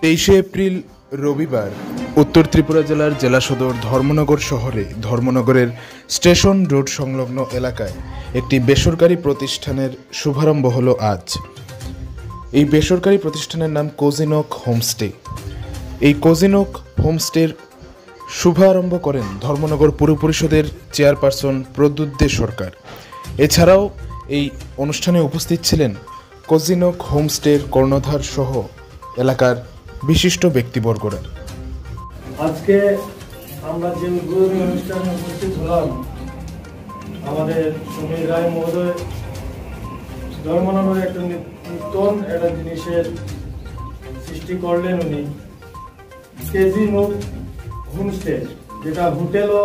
23 April রবিবার উত্তর ত্রিপুরা জেলার জেলা সদর ধর্মনগর শহরে ধর্মনগরের স্টেশন রোড সংলগ্ন এলাকায় একটি বেসরকারি প্রতিষ্ঠানের শুভারম্ভ হলো আজ। এই বেসরকারি প্রতিষ্ঠানের নাম কোজিনক হোমস্টে। এই কোজিনক হোমস্টের শুভারম্ভ করেন ধর্মনগর পুর পরিষদের চেয়ারপারসন প্রদ্যুৎ দে সরকার। এছাড়াও এই অনুষ্ঠানে উপস্থিত ছিলেন কোজিনক হোমস্টের কর্ণধার সহ এলাকার বিশিষ্ট ব্যক্তিবর্গরা। আজকে আমরা যে উদ্বোধনী অনুষ্ঠানে উপস্থিত হলাম, আমাদের সমীর রায় মহোদয় ধর্মনগরে একটা নতুন একটা জিনিসের সৃষ্টি করলেন। উনি কোজিনক হোমস্টে, যেটা হোটেলও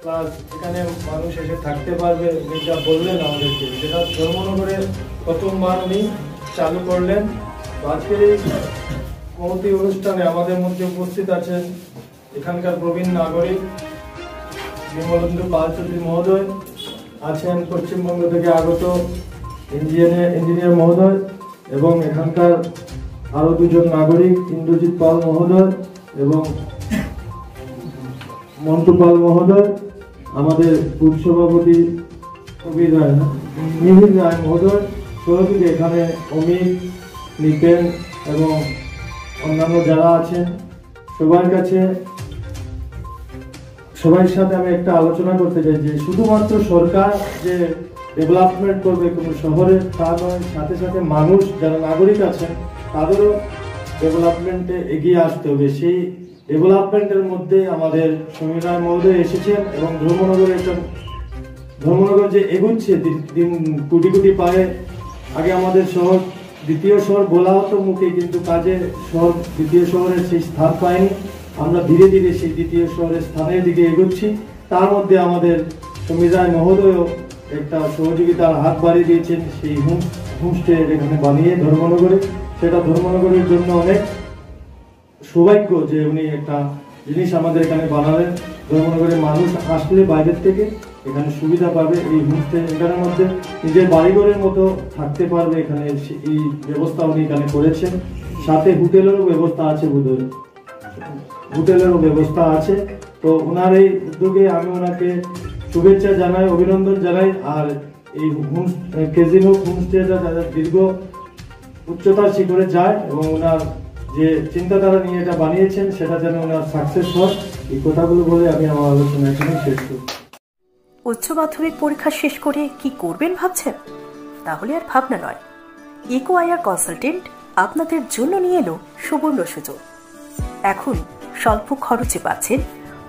প্লাস এখানে মানুষ এসে থাকতে পারবে, যেটা বললেন আমাদেরকে, যেটা ধর্মনগরে প্রথমবার উনি চালু করলেন। আজকের এই মহতী অনুষ্ঠানে আমাদের মধ্যে উপস্থিত আছেন এখানকার প্রবীণ নাগরিক বিমলেন্দু পাল চৌধুরী মহোদয়, আছেন পশ্চিমবঙ্গ থেকে আগত ইঞ্জিনিয়ার মহোদয়, এবং এখানকার আরো দুজন নাগরিক ইন্দ্রজিৎ পাল মহোদয় এবং মন্টু পাল মহোদয়, আমাদের বুথ সভাপতি মিহির রায় মহোদয়, সহযোগী এখানে অমিত, নিপেন এবং অন্যান্য যারা আছেন, সবার সাথে আমি একটা আলোচনা করতে চাই যে শুধুমাত্র সরকার যে ডেভেলপমেন্ট করবে কোনো শহরে তা নয়, সাথে সাথে মানুষ যারা নাগরিক আছেন তাদেরও ডেভেলপমেন্টে এগিয়ে আসতে হবে। সেই ডেভেলপমেন্টের মধ্যে আমাদের সমীর রায় মহোদয় এসেছেন এবং ধর্মনগর যে এগুচ্ছে দিন কোটি কোটি পায়ে। আগে আমাদের শহর দ্বিতীয় শহর বলা হতো মুখে, কিন্তু কাজে শহর দ্বিতীয় শহরের সেই স্থান পায়নি। আমরা ধীরে ধীরে সেই দ্বিতীয় শহরের স্থানের দিকে এগোচ্ছি। তার মধ্যে আমাদের সমীর রায় মহোদয়ও একটা সহযোগিতার হাত বাড়িয়ে দিয়েছেন সেই হোমস্টে এখানে বানিয়ে ধর্মনগরে। সেটা ধর্মনগরের জন্য অনেক সৌভাগ্য যে উনি একটা জিনিস আমাদের এখানে বানালেন। ধর্মনগরের মানুষ আসলে বাইরের থেকে এখানে সুবিধা পাবে। এই হোমস্টে এখানের মধ্যে নিজের বাড়িঘরের মতো থাকতে পারবে, এখানে এই ব্যবস্থা উনি এখানে করেছেন। সাথে হোটেলেরও ব্যবস্থা আছে, হোটেলেরও ব্যবস্থা আছে। তো ওনার এই উদ্যোগে আমি ওনাকে শুভেচ্ছা জানাই, অভিনন্দন জানাই। আর এই কোজিনক হোমস্টেটা যাদের দীর্ঘ উচ্চতার শিখরে যায় এবং ওনার যে চিন্তাধারা নিয়ে এটা বানিয়েছেন সেটা যেন ওনার সাকসেস হয়, এই কথাগুলো বলে আমি আমার আলোচনা এখানে শেষ করি। উচ্চ মাধ্যমিক পরীক্ষা শেষ করে কি করবেন ভাবছেন? তাহলে আর ভাবনা নয়, ইকো আইআর কনসালটেন্ট আপনাদের জন্য নিয়ে এলো সুবর্ণ সুযোগ। এখন স্বল্প খরচে পাচ্ছেন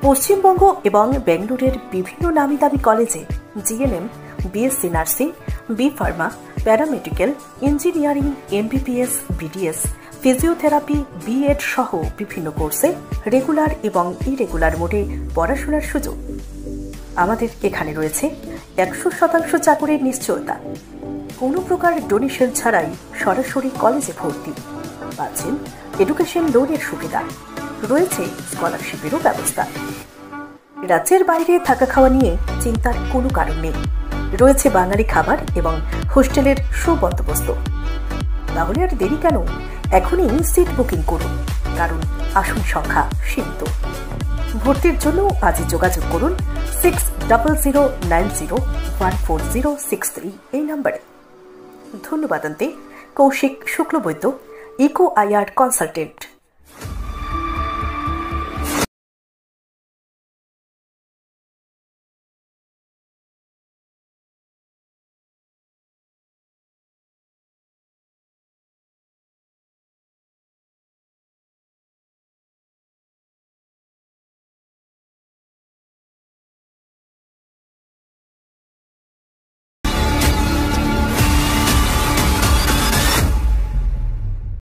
পশ্চিমবঙ্গ এবং বেঙ্গালুরুর বিভিন্ন নামি দামি কলেজে GNM, BSc nursing, B pharma, paramedical, engineering, MBBS, BDS, physiotherapy, BEd সহ বিভিন্ন কোর্সে রেগুলার এবং ইরেগুলার মোডে পড়াশোনার সুযোগ। আমাদের এখানে রয়েছে 100% চাকরির নিশ্চয়তা, কোনো প্রকার ডোনেশন ছাড়াই সরাসরি কলেজে ভর্তি, পাচ্ছেন এডুকেশন লোনের সুবিধা, রয়েছে স্কলারশিপেরও ব্যবস্থা। রাজ্যের বাইরে থাকা খাওয়া নিয়ে চিন্তার কোনো কারণ নেই, রয়েছে বাঙালি খাবার এবং হোস্টেলের সুবন্দোবস্ত। তাহলে আর দেরি কেন? এখনই সিট বুকিং করুন, কারণ আসন সংখ্যা সীমিত। ভর্তির জন্য আজই যোগাযোগ করুন 60901406 এই নম্বরে। ধন্যবাদ। Koushik Shuklabaidya, eco IR consultant.